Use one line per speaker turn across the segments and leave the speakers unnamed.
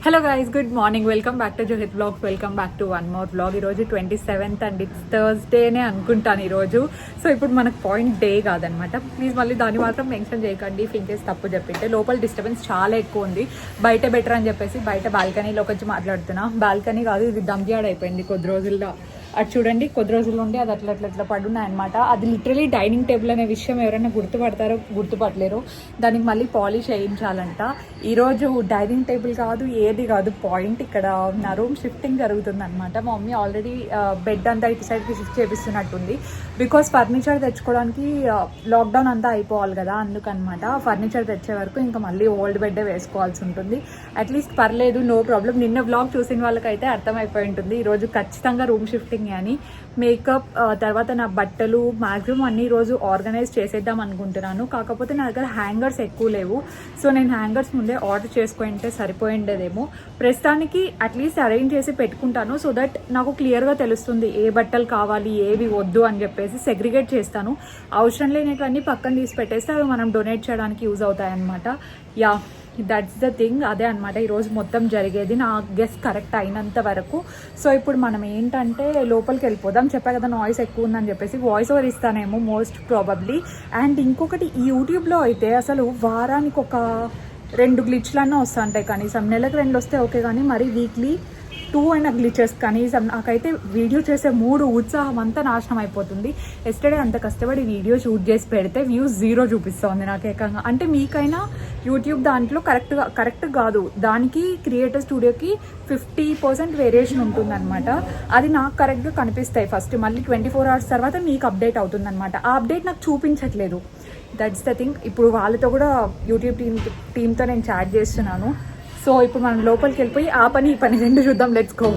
Hello guys, good morning. Welcome back to Johith vlogs. Welcome back to one more vlog. ఈరోజు 27th and it's థర్స్డేనే అనుకుంటాను ఈరోజు. So ఇప్పుడు మనకు point day కాదనమాట. Please మళ్ళీ దాన్ని మాత్రం మెన్షన్ చేయకండి ఇన్ కేస్ తప్పు చెప్పింటే. లోపల డిస్టర్బెన్స్ చాలా ఎక్కువ ఉంది. బయట బెటర్ అని చెప్పేసి బయట బాల్కనీలో వచ్చి మాట్లాడుతున్నా. బాల్కనీ కాదు, ఇది దంప్యార్డ్ అయిపోయింది కొద్ది రోజుల్లో. అటు చూడండి, కొద్ది రోజుల నుండి అది అట్లా పడున్నాయి అనమాట. అది లిటరలీ డైనింగ్ టేబుల్ అనే విషయం ఎవరైనా గుర్తుపడతారో గుర్తుపట్టలేరు. దానికి మళ్ళీ పాలిష్ వేయించాలంట. ఈరోజు డైనింగ్ టేబుల్ కాదు, ఏది కాదు పాయింట్. ఇక్కడ నా రూమ్ షిఫ్టింగ్ జరుగుతుంది అనమాట. మా మమ్మీ ఆల్రెడీ బెడ్ అంతా ఇటు సైడ్కి షిఫ్ట్ చేపిస్తున్నట్టుంది. బికాస్ ఫర్నిచర్ తెచ్చుకోవడానికి లాక్డౌన్ అంతా అయిపోవాలి కదా, అందుకనమాట. ఫర్నిచర్ తెచ్చే వరకు ఇంకా మళ్ళీ ఓల్డ్ బెడ్డే వేసుకోవాల్సి ఉంటుంది. అట్లీస్ట్ పర్లేదు, నో ప్రాబ్లం. నిన్న వ్లాగ్ చూసిన వాళ్ళకైతే అర్థమైపోయి ఉంటుంది. ఈరోజు ఖచ్చితంగా రూమ్ షిఫ్టింగ్ అని. మేకప్ తర్వాత నా బట్టలు మ్యాక్సిమం అన్ని రోజు ఆర్గనైజ్ చేసేద్దాం అనుకుంటున్నాను. కాకపోతే నా దగ్గర హ్యాంగర్స్ ఎక్కువ లేవు. సో నేను హ్యాంగర్స్ ముందే ఆర్డర్ చేసుకుంటే సరిపోయిండేదేమో. ప్రస్తుతానికి అట్లీస్ట్ అరేంజ్ చేసి పెట్టుకుంటాను. సో దట్ నాకు క్లియర్గా తెలుస్తుంది ఏ బట్టలు కావాలి, ఏవి వద్దు అని చెప్పేసి సెగ్రిగేట్ చేస్తాను. అవసరం లేనివన్నీ పక్కన తీసి పెట్టేస్తే అవి మనం డొనేట్ చేయడానికి యూజ్ అవుతాయి అన్నమాట. Yeah, that's the thing. అదే అనమాట ఈరోజు మొత్తం జరిగేది, నా గెస్ కరెక్ట్ అయినంత వరకు. సో ఇప్పుడు మనం ఏంటంటే లోపలికి వెళ్ళిపోదాం. చెప్పా కదా నాయిస్ ఎక్కువ ఉందని చెప్పేసి వాయిస్ ఓవర్ ఇస్తానేమో మోస్ట్ ప్రాబబ్లీ. అండ్ ఇంకొకటి, ఈ యూట్యూబ్లో అయితే అసలు వారానికి ఒక 2 గ్లిచ్లన్నా వస్తూ ఉంటాయి. కనీసం నెలకు 2 వస్తే ఓకే, కానీ మరి వీక్లీ 2 అయినా గ్లిచెస్ కనీసం. నాకైతే వీడియో చేసే 3 ఉత్సాహం అంతా నాశనం అయిపోతుంది. ఎస్టర్డే అంత కష్టపడి వీడియో షూట్ చేసి పెడితే వ్యూస్ 0 చూపిస్తుంది నాకు ఏకంగా. అంటే మీకైనా యూట్యూబ్ దాంట్లో కరెక్ట్ కాదు, దానికి క్రియేటర్ స్టూడియోకి 50% వేరియేషన్ ఉంటుందన్నమాట. అది నాకు కరెక్ట్గా కనిపిస్తాయి ఫస్ట్, మళ్ళీ 24 hours తర్వాత మీకు అప్డేట్ అవుతుందన్నమాట. ఆ అప్డేట్ నాకు చూపించట్లేదు. That's the thing. ఇప్పుడు వాళ్ళతో కూడా యూట్యూబ్ టీమ్తో నేను చాట్ చేస్తున్నాను. సో ఇప్పుడు మనం లోపలికి వెళ్ళిపోయి ఆ పని ఈ పని 2 చూద్దాం. Let's go.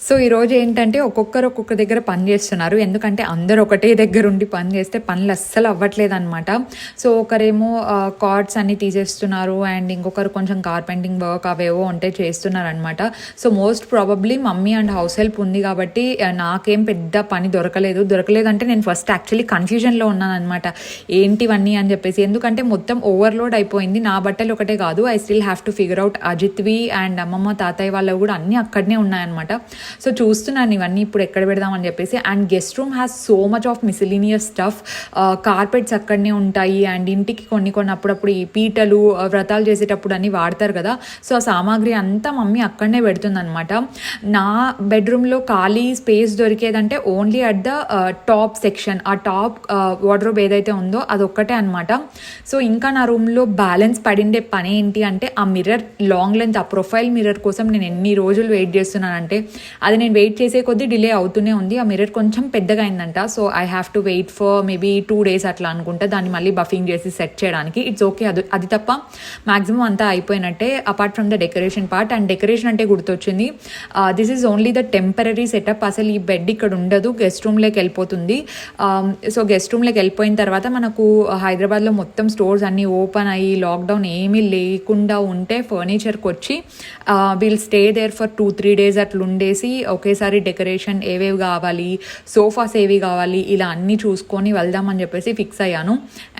సో ఈరోజు ఏంటంటే ఒక్కొక్క దగ్గర పని చేస్తున్నారు. ఎందుకంటే అందరు ఒకటే దగ్గర ఉండి పని చేస్తే పనులు అస్సలు అవ్వట్లేదు అనమాట. సో ఒకరేమో కార్డ్స్ అన్ని తీసేస్తున్నారు, అండ్ ఇంకొకరు కొంచెం కార్పెంటింగ్ వర్క్ అవేవో ఉంటే చేస్తున్నారు అనమాట. So most probably mummy and house help ఉంది కాబట్టి నాకేం పెద్ద పని దొరకలేదు అంటే నేను ఫస్ట్ యాక్చువల్లీ కన్ఫ్యూజన్లో ఉన్నాను అనమాట, ఏంటివన్నీ అని చెప్పేసి. ఎందుకంటే మొత్తం ఓవర్లోడ్ అయిపోయింది. నా బట్టలు ఒకటే కాదు, I still have to figure out అజిత్వి అండ్ అమ్మమ్మ తాతయ్య వాళ్ళవి కూడా అన్నీ అక్కడనే ఉన్నాయన్నమాట. సో చూస్తున్నాను ఇవన్నీ ఇప్పుడు ఎక్కడ పెడదామని చెప్పేసి. And guest room has so much of miscellaneous stuff. Carpets అక్కడనే ఉంటాయి, అండ్ ఇంటికి కొన్ని అప్పుడప్పుడు ఈ పీటలు వ్రతాలు చేసేటప్పుడు అన్నీ వాడతారు కదా. సో ఆ సామాగ్రి అంతా మమ్మీ అక్కడనే పెడుతుంది అనమాట. నా బెడ్రూమ్లో ఖాళీ స్పేస్ దొరికేదంటే only at the top section. ఆ టాప్ వార్డ్రోబ్ ఏదైతే ఉందో అదొక్కటే అనమాట. సో ఇంకా నా రూమ్లో బ్యాలెన్స్ పడిండే పని ఏంటి అంటే ఆ మిర్రర్, లాంగ్ లెంత్, ఆ ప్రొఫైల్ మిర్రర్ కోసం నేను ఎన్ని రోజులు వెయిట్ చేస్తున్నానంటే అది నేను వెయిట్ చేసే కొద్దీ డిలే అవుతూనే ఉంది. ఆ మిర్రర్ కొంచెం పెద్దగా అయిందంట. So I have to wait for maybe 2 days అట్లా అనుకుంటా, దాన్ని మళ్ళీ బఫింగ్ చేసి సెట్ చేయడానికి. ఇట్స్ ఓకే, అది తప్ప మ్యాక్సిమం అంతా అయిపోయినట్టే apart from the decoration part. And decoration అంటే గుర్తొచ్చింది, this is only the temporary setup. అసలు ఈ బెడ్ ఇక్కడ ఉండదు, గెస్ట్ రూమ్లోకి వెళ్ళిపోతుంది. సో గెస్ట్ రూమ్లోకి వెళ్ళిపోయిన తర్వాత మనకు హైదరాబాద్లో మొత్తం స్టోర్స్ అన్నీ ఓపెన్ అయ్యి లాక్డౌన్ ఏమీ లేకుండా ఉంటే ఫర్నిచర్కి వచ్చి will stay there for 2-3 days అట్లా ఉండేసి ఒకేసారి డెకరేషన్ ఏవేవి కావాలి, సోఫాస్ ఏవి కావాలి, ఇలా అన్నీ చూసుకొని వెళ్దామని చెప్పేసి ఫిక్స్ అయ్యాను.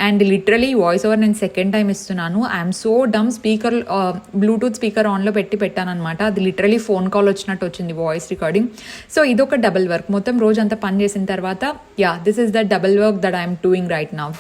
అండ్ లిటరలీ వాయిస్ ఓవర్ నేను సెకండ్ టైం ఇస్తున్నాను. I'm so dumb. Speaker bluetooth speaker ఆన్లో పెట్టాను అనమాట. అది లిటరలీ ఫోన్ కాల్ వచ్చినట్టు వచ్చింది వాయిస్ రికార్డింగ్. సో ఇదొక డబుల్ వర్క్. మొత్తం రోజు అంతా పని చేసిన తర్వాత this is the double work that I'm doing right now.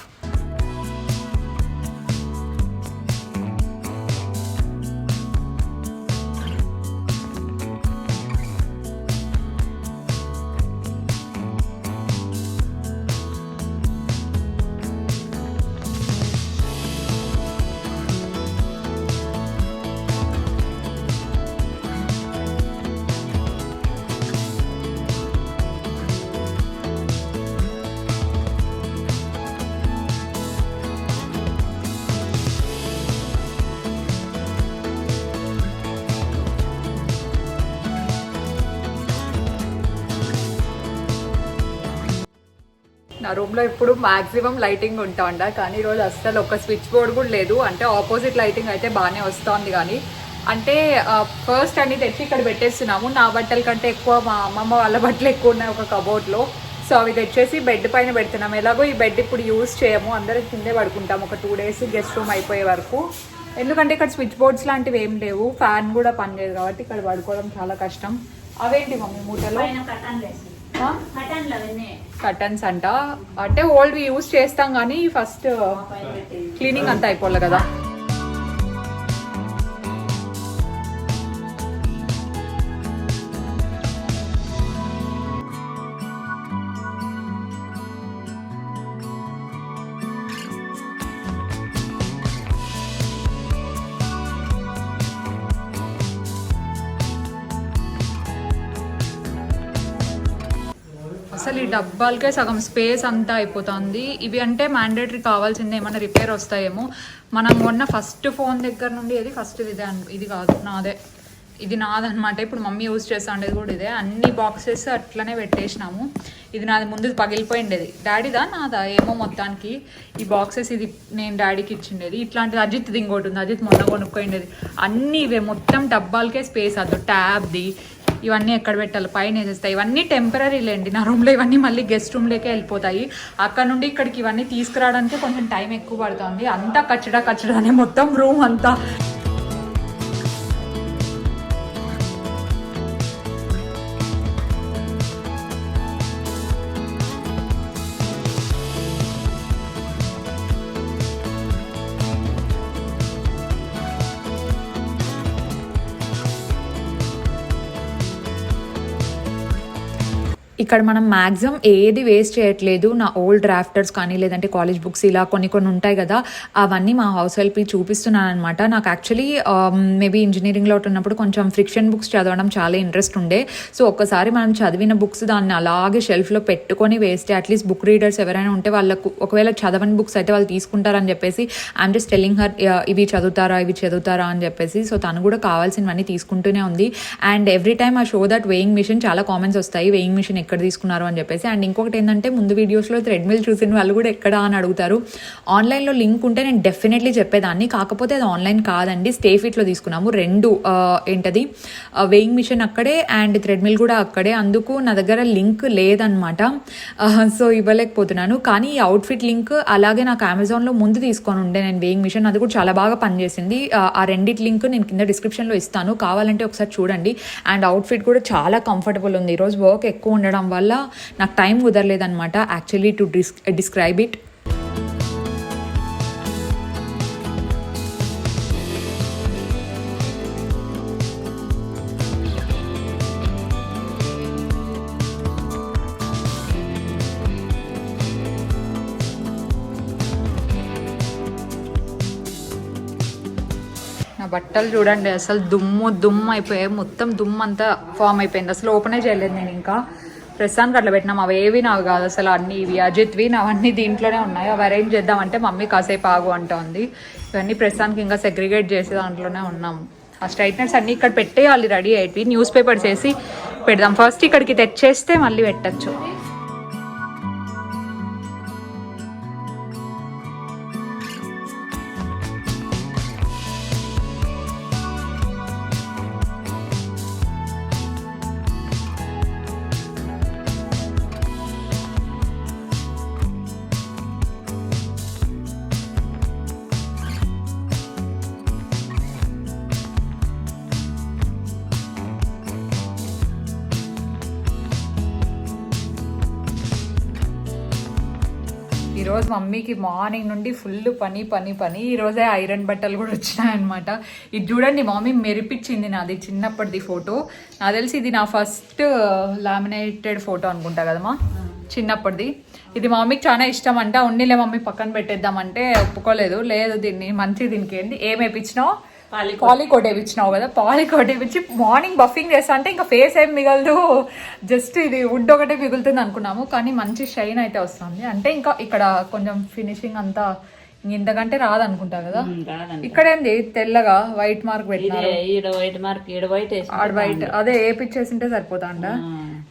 నా రూమ్లో ఇప్పుడు మాక్సిమం లైటింగ్ ఉంటుండ, కానీ ఈరోజు అస్సలు ఒక స్విచ్ బోర్డ్ కూడా లేదు. అంటే ఆపోజిట్ లైటింగ్ అయితే బాగానే వస్తుంది, కానీ అంటే ఫస్ట్ అన్ని తెచ్చి ఇక్కడ పెట్టేస్తున్నాము. నా బట్టల కంటే ఎక్కువ మా అమ్మమ్మ వాళ్ళ బట్టలు ఎక్కువ ఉన్నాయి ఒక కబోర్డ్లో. సో అవి తెచ్చేసి బెడ్ పైన పెడుతున్నాము. ఎలాగో ఈ బెడ్ ఇప్పుడు యూజ్ చేయము, అందరం కిందే పడుకుంటాము ఒక 2 days గెస్ట్ రూమ్ అయిపోయే వరకు. ఎందుకంటే ఇక్కడ స్విచ్ బోర్డ్స్ లాంటివి ఏం లేవు, ఫ్యాన్ కూడా పనిచేయదు కాబట్టి ఇక్కడ పడుకోవడం చాలా కష్టం. అవేంటి మమ్మీ మూటలో? కటన్స్ అంట. అంటే ఓల్డ్ యూజ్ చేస్తాం కానీ ఫస్ట్ క్లీనింగ్ అంతా అయిపోలే కదా. అసలు ఈ డబ్బాలకే సగం స్పేస్ అంతా అయిపోతుంది. ఇవి అంటే మ్యాండేటరీ కావాల్సిందే, ఏమైనా రిపేర్ వస్తాయేమో. మనం కొన్న ఫస్ట్ ఫోన్ దగ్గర నుండి ఏది ఫస్ట్ ఇది కాదు నాదే, ఇది నాదనమాట. ఇప్పుడు మమ్మీ యూజ్ చేస్తా ఉండేది కూడా ఇదే. అన్ని బాక్సెస్ అట్లనే పెట్టేసినాము. ఇది నాది ముందు పగిలిపోయిండేది, డాడీదా నాదా ఏమో మొత్తానికి. ఈ బాక్సెస్ ఇది నేను డాడీకి ఇచ్చిండేది. ఇట్లాంటిది అజిత్ది ఇంకోటి ఉంది, అజిత్ మొన్న కొనుక్కోండేది. అన్నీ ఇవే మొత్తం డబ్బాలకే స్పేస్ అద్దు. ట్యాబ్ది ఇవన్నీ ఎక్కడ పెట్టాలి, పైన వేసేస్తాయి. ఇవన్నీ టెంపరీ లేండి, నా రూమ్లో ఇవన్నీ మళ్ళీ గెస్ట్ రూమ్లోకే వెళ్ళిపోతాయి. అక్కడ నుండి ఇక్కడికి ఇవన్నీ తీసుకురావడానికి కొంచెం టైం ఎక్కువ పడుతుంది. అంతా కచ్చడానే మొత్తం రూమ్ అంతా. ఇక్కడ మనం మ్యాక్సిమం ఏది వేస్ట్ చేయట్లేదు. నా ఓల్డ్ డ్రాఫ్టర్స్ కానీ లేదంటే కాలేజ్ బుక్స్ ఇలా కొన్ని ఉంటాయి కదా, అవన్నీ మా హౌస్ హెల్ప్కి చూపిస్తున్నాను అనమాట. నాకు యాక్చువల్లీ మేబీ ఇంజనీరింగ్లో ఉన్నప్పుడు కొంచెం ఫ్రిక్షన్ బుక్స్ చదవడం చాలా ఇంట్రెస్ట్ ఉండే. సో ఒక్కసారి మనం చదివిన బుక్స్ దాన్ని అలాగే షెల్ఫ్లో పెట్టుకొని వేస్తే అట్లీస్ట్ బుక్ రీడర్స్ ఎవరైనా ఉంటే వాళ్ళకు, ఒకవేళ చదవని బుక్స్ అయితే వాళ్ళు తీసుకుంటారని చెప్పేసి ఐఎమ్ జస్ట్ టెల్లింగ్ హర్ ఇవి చదువుతారా అని చెప్పేసి. సో తను కూడా కావాల్సినవన్నీ తీసుకుంటూనే ఉంది. అండ్ ఎవ్రీ టైమ్ ఆ షో దట్ వేయింగ్ మిషన్, చాలా కామెంట్స్ వస్తాయి వేయింగ్ మిషన్ ఎక్కడ తీసుకున్నారు అని చెప్పేసి. అండ్ ఇంకొకటి ఏంటంటే, ముందు వీడియోస్లో థ్రెడ్మిల్ చూసిన వాళ్ళు కూడా ఎక్కడ అని అడుగుతారు. ఆన్లైన్లో లింక్ ఉంటే నేను డెఫినెట్లీ చెప్పేదాన్ని, కాకపోతే అది ఆన్లైన్ కాదండి, స్టేఫిట్లో తీసుకున్నాము. రెండు ఏంటది వేయింగ్ మిషన్ అక్కడే అండ్ థ్రెడ్మిల్ కూడా అక్కడే, అందుకు నా దగ్గర లింక్ లేదనమాట. సో ఇవ్వలేకపోతున్నాను. కానీ ఈ అవుట్ఫిట్ లింక్ అలాగే నాకు అమెజాన్లో ముందు తీసుకొని ఉండే నేను వేయింగ్ మిషన్, అది కూడా చాలా బాగా పనిచేసింది. ఆ రెండిటి లింక్ నేను కింద డిస్క్రిప్షన్లో ఇస్తాను, కావాలంటే ఒకసారి చూడండి. అండ్ అవుట్ఫిట్ కూడా చాలా కంఫర్టబుల్ ఉంది. ఈరోజు వర్క్ ఎక్కువ ఉండడం వల్ల నాకు టైం కుదరలేదనమాట యాక్చువల్లీ టు డిస్క్రైబ్ ఇట్. నా బట్టలు చూడండి, అసలు దుమ్ము అయిపోయాయి. మొత్తం దుమ్ము అంతా ఫామ్ అయిపోయింది. అసలు ఓపెనే చేయలేదు నేను ఇంకా. ప్రస్తుతానికి అట్లా పెట్టినాం. అవి ఏవి నావి కాదు అసలు, అన్నీ ఇవి అజిత్వి, అవన్నీ దీంట్లోనే ఉన్నాయి. అవి అరేంజ్ చేద్దామంటే మమ్మీ కాసేపు ఆగు అంటుంది. ఇవన్నీ ప్రస్తుతానికి ఇంకా సెగ్రిగేట్ చేసే దాంట్లోనే ఉన్నాము. ఆ స్ట్రైట్నర్స్ అన్నీ ఇక్కడ పెట్టేయాలి రెడీ అయ్యి, న్యూస్ పేపర్స్ వేసి పెడదాం. ఫస్ట్ ఇక్కడికి తెచ్చేస్తే మళ్ళీ పెట్టచ్చు. ఈరోజు మమ్మీకి మార్నింగ్ నుండి ఫుల్ పని. ఈరోజే ఐరన్ బట్టలు కూడా వచ్చినాయన్నమాట. ఇది చూడండి, మమ్మీ మెరిపించింది నాది చిన్నప్పటిది ఫోటో. నాకు తెలిసి ఇది నా ఫస్ట్ లామినేటెడ్ ఫోటో అనుకుంటా కదమ్మా, చిన్నప్పటిది. ఇది మా మమ్మీకి చాలా ఇష్టం అంట. ఉన్నిలే మమ్మీ పక్కన పెట్టేద్దామంటే ఒప్పుకోలేదు. లేదు దీన్ని మంచి, దీనికి ఏంటి ఏం వేయించినావు, పాలికోట్ వేయించినావు కదా, పాలికోట్ వేయించి మార్నింగ్ బఫింగ్ చేస్తా అంటే ఇంకా ఫేస్ ఏం మిగలదు, జస్ట్ ఇది వుడ్ ఒకటే మిగులుతుంది అనుకున్నాము. కానీ మంచి షైన్ అయితే వస్తుంది. అంటే ఇంకా ఇక్కడ కొంచెం ఫినిషింగ్ అంతా ఇంతకంటే రాదనుకుంటా కదా. ఇక్కడ ఏంది తెల్లగా వైట్ మార్క్ పెట్టినారు,
వైట్ మార్క్ వైట్
అదే వేపించేసింటే సరిపోతా అంట.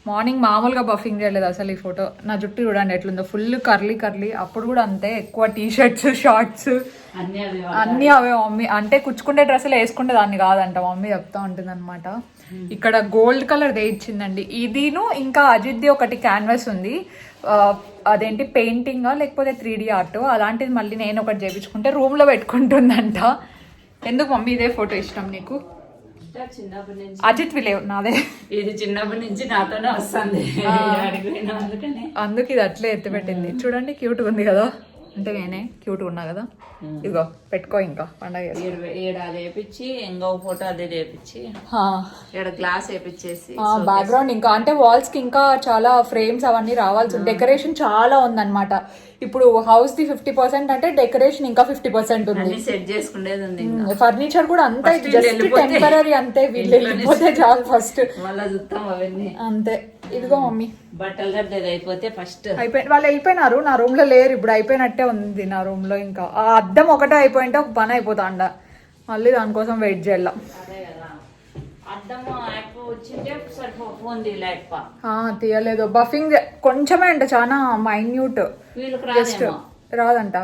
మార్నింగ్ మామూలుగా బఫింగ్ చేయలేదు అసలు. ఈ ఫోటో నా జుట్టు చూడండి ఎట్లుందో, ఫుల్ కర్లీ. అప్పుడు కూడా అంతే, ఎక్కువ టీ షర్ట్స్ షార్ట్స్ అన్నీ అవే మమ్మీ. అంటే కుచ్చుకుంటే డ్రెస్సులు వేసుకుంటే దాన్ని కాదంట మమ్మీ చెప్తా ఉంటుంది అనమాట. ఇక్కడ గోల్డ్ కలర్ దే ఇచ్చిందండి. ఇదిను ఇంకా అజిత్ది ఒకటి క్యాన్వాస్ ఉంది, అదేంటి పెయింటింగ్ లేకపోతే 3D ఆర్ట్ అలాంటిది. మళ్ళీ నేను ఒకటి చేయించుకుంటే రూమ్ లో పెట్టుకుంటుందంట. ఎందుకు మమ్మీ ఇదే ఫోటో ఇష్టం నీకు?
చిన్నప్పటి నుంచి
అజిత్ విలేవ్ నాదే, ఇది
చిన్నప్పటి నుంచి నాతోనే వస్తుంది.
అందుకు ఇది అట్లే ఎత్తి పెట్టింది. చూడండి క్యూట్గా ఉంది కదా, అంటే నేనే క్యూట్గా ఉన్నా కదా. ఇదిగో పెట్టుకో ఇంకా పండగ.
అది వేపించి ఇంకో ఫోటో అదే చేపించి ఇక్కడ గ్లాస్ వేపించేసి
బ్యాక్గ్రౌండ్ ఇంకా అంటే వాల్స్ కి ఇంకా చాలా ఫ్రేమ్స్ అవన్నీ రావాల్సి, డెకరేషన్ చాలా ఉందన్నమాట. ఇప్పుడు హౌస్ ది 50% అంటే డెకరేషన్ ఇంకా 50% ఉంది.
సెట్ చేసుకునేది ఉంది.
ఫర్నిచర్ కూడా అంతా జస్ట్ టెంపరీ అంతే. వీళ్ళు వెళ్ళిపోతే చాలు ఫస్ట్
మళ్ళీ చూస్తాం అవన్నీ
అంతే. ఇదిగో మమ్మీ
బట్టలు గడ్డది అయిపోతే ఫస్ట్
అయిపోయి వాళ్ళు వెళ్ళిపోయినారు. నా రూమ్ లో లేరు ఇప్పుడు, అయిపోయినట్టే ఉంది నా రూమ్ లో. ఇంకా ఆ అద్దం ఒకటే అయిపోయింటే ఒక పని అయిపోతాండ, మళ్ళీ దానికోసం వెయిట్ చేయాల. తీయలేదు బఫింగ్ కొంచెమే అంట, చాలా మైన్యూట్, జస్ట్ రాదంట.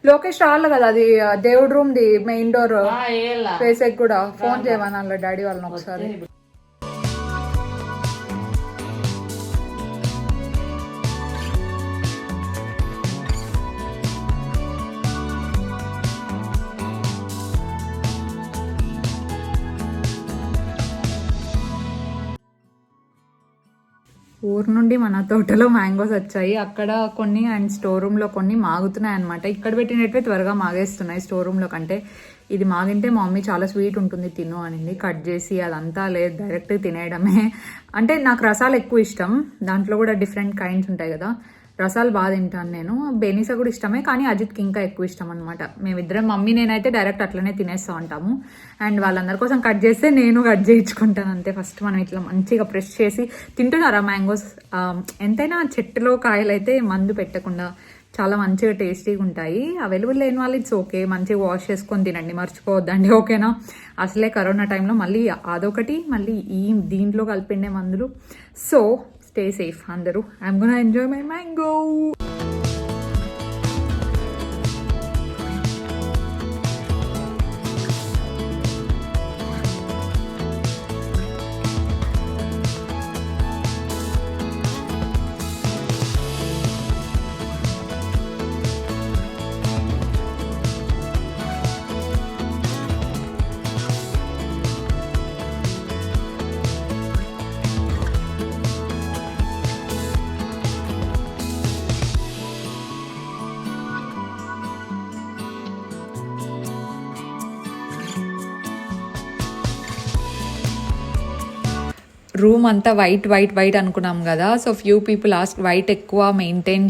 లోకేష్ రావాలి కదా, అది దేవుడి room the main door face కూడా ఫోన్ చేయమని డాడీ వాళ్ళని ఒకసారి. ఊరు నుండి మన తోటలో మ్యాంగోస్ వచ్చాయి, అక్కడ కొన్ని అండ్ స్టోర్ రూమ్లో కొన్ని మాగుతున్నాయి అనమాట. ఇక్కడ పెట్టినట్టే త్వరగా మాగేస్తున్నాయి స్టోర్ రూమ్లో కంటే. ఇది మాగింటే మా మమ్మీ చాలా స్వీట్ ఉంటుంది తిను అనింది. కట్ చేసి అదంతా లేదు, డైరెక్ట్ తినేయడమే. అంటే నాకు రసాలు ఎక్కువ ఇష్టం, దాంట్లో కూడా డిఫరెంట్ కైండ్స్ ఉంటాయి కదా, రసాలు బాగా తింటాను నేను. బెనీసా కూడా ఇష్టమే, కానీ అజిత్కి ఇంకా ఎక్కువ ఇష్టం అనమాట. మేమిద్దరం మమ్మీ నేనైతే డైరెక్ట్ అట్లనే తినేస్తూ ఉంటాము. అండ్ వాళ్ళందరి కోసం కట్ చేస్తే నేను కట్ చేయించుకుంటాను అంతే. ఫస్ట్ మనం ఇట్లా మంచిగా ప్రెస్ చేసి తింటున్నారా మ్యాంగోస్. ఎంతైనా చెట్టులో కాయలు అయితే మందు పెట్టకుండా చాలా మంచిగా టేస్టీగా ఉంటాయి. అవైలబుల్ లేని వాళ్ళు ఇట్స్ ఓకే, మంచిగా వాష్ చేసుకొని తినండి, మర్చిపోవద్దండి ఓకేనా. అసలే కరోనా టైంలో మళ్ళీ అదొకటి, మళ్ళీ దీంట్లో కలిపిండే మందులు. సో స్టే సేఫ్ అందరూ. I'm gonna enjoy my mango. Room అంతా వైట్ అనుకున్నాం కదా. So few people ask white ఎక్కువ మెయింటైన్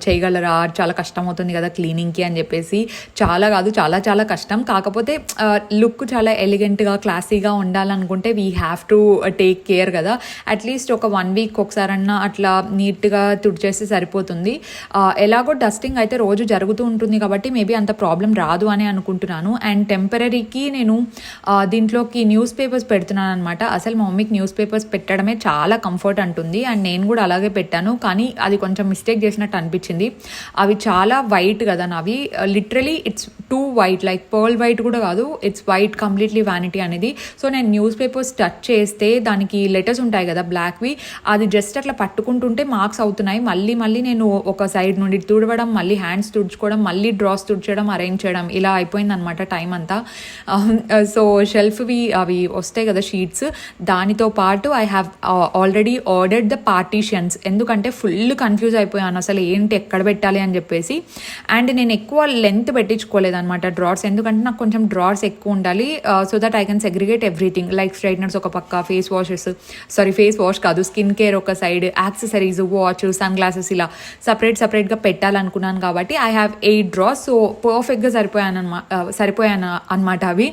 చేయగలరా, చాలా కష్టం అవుతుంది కదా క్లీనింగ్కి అని చెప్పేసి. చాలా కాదు, చాలా కష్టం. కాకపోతే లుక్ చాలా ఎలిగెంట్గా క్లాసీగా ఉండాలనుకుంటే we have to take care కదా. అట్లీస్ట్ ఒక 1 వీక్ ఒకసారన్నా అట్లా నీట్గా తుడిచేస్తే సరిపోతుంది. ఎలాగో డస్టింగ్ అయితే రోజు జరుగుతూ ఉంటుంది కాబట్టి మేబీ అంత ప్రాబ్లం రాదు అని అనుకుంటున్నాను. అండ్ టెంపరీకి నేను దీంట్లోకి న్యూస్ పేపర్స్ పెడుతున్నాను అనమాట. అసలు మా మమ్మీకి న్యూస్ పేపర్స్ పెట్టడమే చాలా కంఫర్ట్ అంటుంది, అండ్ నేను కూడా అలాగే పెట్టాను. కానీ అది కొంచెం మిస్టేక్ చేసినట్టు అనిపించింది. అవి చాలా వైట్ కదా నావి, literally it's two white, like pearl white కూడా కాదు, ఇట్స్ వైట్ కంప్లీట్లీ వ్యానిటీ అనేది. సో నేను న్యూస్ పేపర్స్ టచ్ చేస్తే దానికి లెటర్స్ ఉంటాయి కదా బ్లాక్వి, అది జస్ట్ అట్లా పట్టుకుంటుంటే మార్క్స్ అవుతున్నాయి. మళ్ళీ నేను ఒక సైడ్ నుండి తుడవడం, మళ్ళీ హ్యాండ్స్ తుడుచుకోవడం, మళ్ళీ డ్రాస్ తుడిచడం, అరేంజ్ చేయడం, ఇలా అయిపోయింది అనమాట టైం అంతా. సో షెల్ఫ్వి అవి వస్తాయి కదా షీట్స్, దానితో పాటు I have already ordered the partitions. ఎందుకంటే ఫుల్ కన్ఫ్యూజ్ అయిపోయాను అసలు ఏంటి ఎక్కడ పెట్టాలి అని చెప్పేసి. అండ్ నేను ఎక్కువ లెంత్ పెట్టించుకోలేదు అనమాట డ్రార్స్, ఎందుకంటే నాకు కొంచెం డ్రార్స్ ఎక్కువ ఉండాలి, so that I can segregate everything. Like straighteners ఒక పక్క, ఫేస్ వాష్ కాదు స్కిన్ కేర్ ఒక side, accessories, watch, sunglasses, ఇలా సపరేట్గా పెట్టాలనుకున్నాను కాబట్టి ఐ హ్యావ్ 8 డ్రార్స్. సో పర్ఫెక్ట్గా సరిపోయాను అనమాట అవి.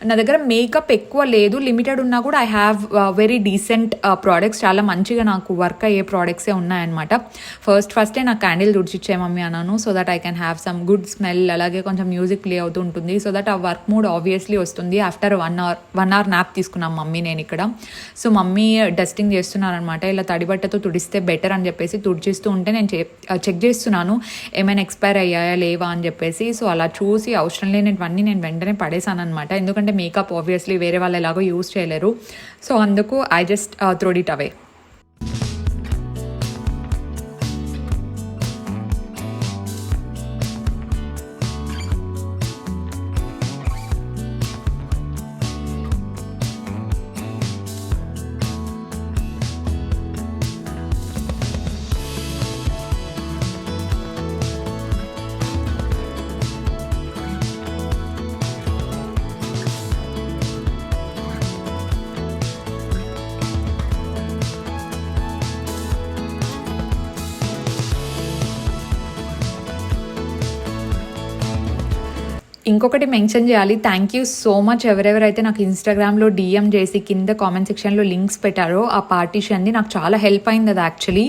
నా దగ్గర మేకప్ ఎక్కువ లేదు, లిమిటెడ్ ఉన్నా కూడా I have very decent products, చాలా మంచిగా నాకు వర్క్ అయ్యే ప్రోడక్ట్సే ఉన్నాయన్నమాట. ఫస్టే నాకు క్యాండిల్ తుడిచిచ్చే మమ్మీ అన్నాను, so that I can have some good smell, అలాగే కొంచెం మ్యూజిక్ ప్లే అవుతూ ఉంటుంది, సో దట్ ఆ వర్క్ మూడ్ ఆబ్వియస్లీ వస్తుంది. ఆఫ్టర్ 1 అవర్ నాప్ తీసుకున్నాం మమ్మీ నేను ఇక్కడ. సో మమ్మీ డస్టింగ్ చేస్తున్నారనమాట. ఇలా తడిబట్టతో తుడిస్తే బెటర్ అని చెప్పేసి తుడిచిస్తూ ఉంటే నేను చెక్ చేస్తున్నాను ఏమైనా ఎక్స్పైర్ అయ్యాయా లేవా అని చెప్పేసి. సో అలా చూసి అవసరం లేనివన్నీ నేను వెంటనే పడేసాను అనమాట, ఎందుకంటే మేకప్ ఆబ్వియస్లీ వేరే వాళ్ళు ఎలాగో యూస్ చేయలేరు. సో అందుకు ఐ జస్ట్ థ్రోడ్ ఇట్ అవే. ఇంకొకటి మెన్షన్ చేయాలి, థ్యాంక్ యూ సో మచ్ ఎవరెవరైతే నాకు ఇన్స్టాగ్రామ్లో డిఎం చేసి కింద కామెంట్ సెక్షన్లో లింక్స్ పెట్టారో ఆ పార్టీషన్ది. నాకు చాలా హెల్ప్ అయింది అది యాక్చువల్లీ.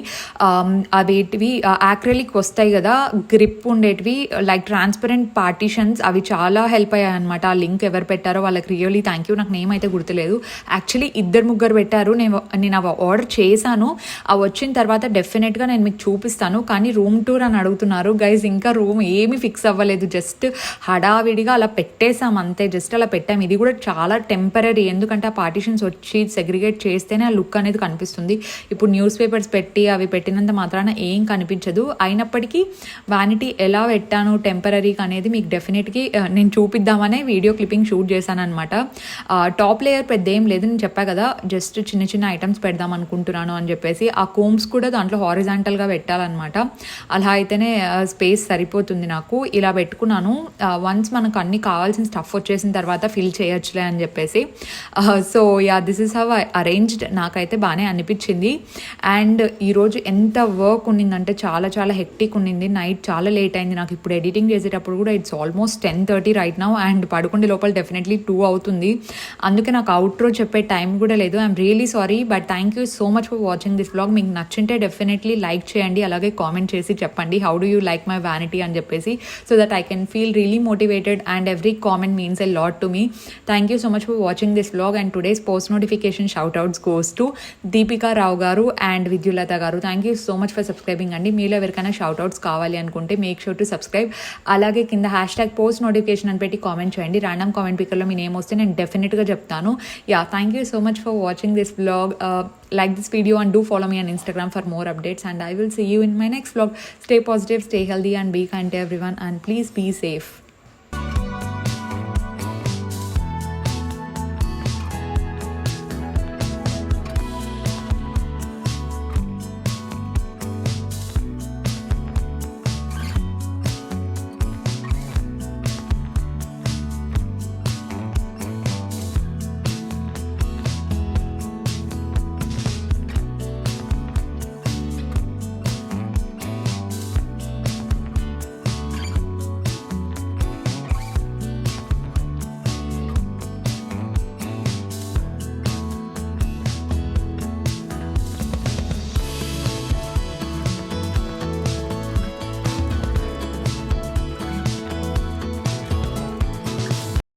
అవేటివి యాక్రిలిక్ వస్తాయి కదా గ్రిప్ ఉండేటివి, లైక్ ట్రాన్స్పరెంట్ పార్టీషన్స్, అవి చాలా హెల్ప్ అయ్యాయి అనమాట. ఆ లింక్ ఎవరు పెట్టారో వాళ్ళకి రియల్లీ థ్యాంక్ యూ. నాకు నేమ్ అయితే గుర్తులేదు, యాక్చువల్లీ 2-3 పెట్టారు. నేను అవి ఆర్డర్ చేశాను, అవి వచ్చిన తర్వాత డెఫినెట్గా నేను మీకు చూపిస్తాను. కానీ రూమ్ టూర్ అని అడుగుతున్నారు గైజ్, ఇంకా రూమ్ ఏమీ ఫిక్స్ అవ్వలేదు, జస్ట్ హడావిడిగా అలా పెట్టేసాం అంతే, జస్ట్ అలా పెట్టాం. ఇది కూడా చాలా టెంపరీ, ఎందుకంటే ఆ పార్టీషన్స్ వచ్చి సెగ్రిగేట్ చేస్తేనే ఆ లుక్ అనేది కనిపిస్తుంది. ఇప్పుడు న్యూస్ పేపర్స్ పెట్టి అవి పెట్టినంత మాత్రాన ఏం కనిపించదు. అయినప్పటికీ వ్యానిటీ ఎలా పెట్టాను టెంపరీగా అనేది మీకు డెఫినెట్గా నేను చూపిద్దామనే వీడియో క్లిప్పింగ్ షూట్ చేశాను అనమాట. టాప్ లేయర్ పెద్ద ఏం లేదు, నేను చెప్పా కదా జస్ట్ చిన్న చిన్న ఐటమ్స్ పెడదాం అనుకుంటున్నాను అని చెప్పేసి. ఆ కోమ్స్ కూడా దాంట్లో హారిజాంటల్గా పెట్టాలన్నమాట, అలా అయితేనే స్పేస్ సరిపోతుంది నాకు. ఇలా పెట్టుకున్నాను. వన్స్ మనకు అన్ని కావాల్సిన స్టఫ్ వచ్చేసిన తర్వాత ఫిల్ చేయొచ్చులే అని చెప్పేసి. So yeah, this is how I arranged. నాకైతే బాగానే అనిపించింది. అండ్ ఈరోజు ఎంత వర్క్ ఉన్నిందంటే చాలా చాలా హెక్టిక్ ఉన్నింది. నైట్ చాలా లేట్ అయింది నాకు. ఇప్పుడు ఎడిటింగ్ చేసేటప్పుడు కూడా it's almost 10:30 right now, and పడుకుండే లోపల డెఫినెట్లీ 2 అవుతుంది. అందుకే నాకు అవుట్రో చెప్పే టైం కూడా లేదు. I'm really sorry, but thank you so much for watching this vlog. మీకు నచ్చింటే డెఫినెట్లీ లైక్ చేయండి, అలాగే కామెంట్ చేసి చెప్పండి how do you like my vanity అని చెప్పేసి, so that I can feel really motivated, and every comment means a lot to me. Thank you so much for watching this vlog, and today's post notification shout outs goes to Deepika Rao garu and Vidyulata garu. Thank you so much for subscribing andi. Meelo everkana shout outs kavali anukunte make sure to subscribe. Alage kinda #post notification అని పెట్టి comment చేయండి. Random comment పిక్కర్లో మీ name వస్తే నేను డెఫినెట్గా చెప్తాను. Yeah, thank you so much for watching this vlog. Like this video and do follow me on Instagram for more updates, and I will see you in my next vlog. Stay positive, stay healthy, and be kind to everyone, and please be safe.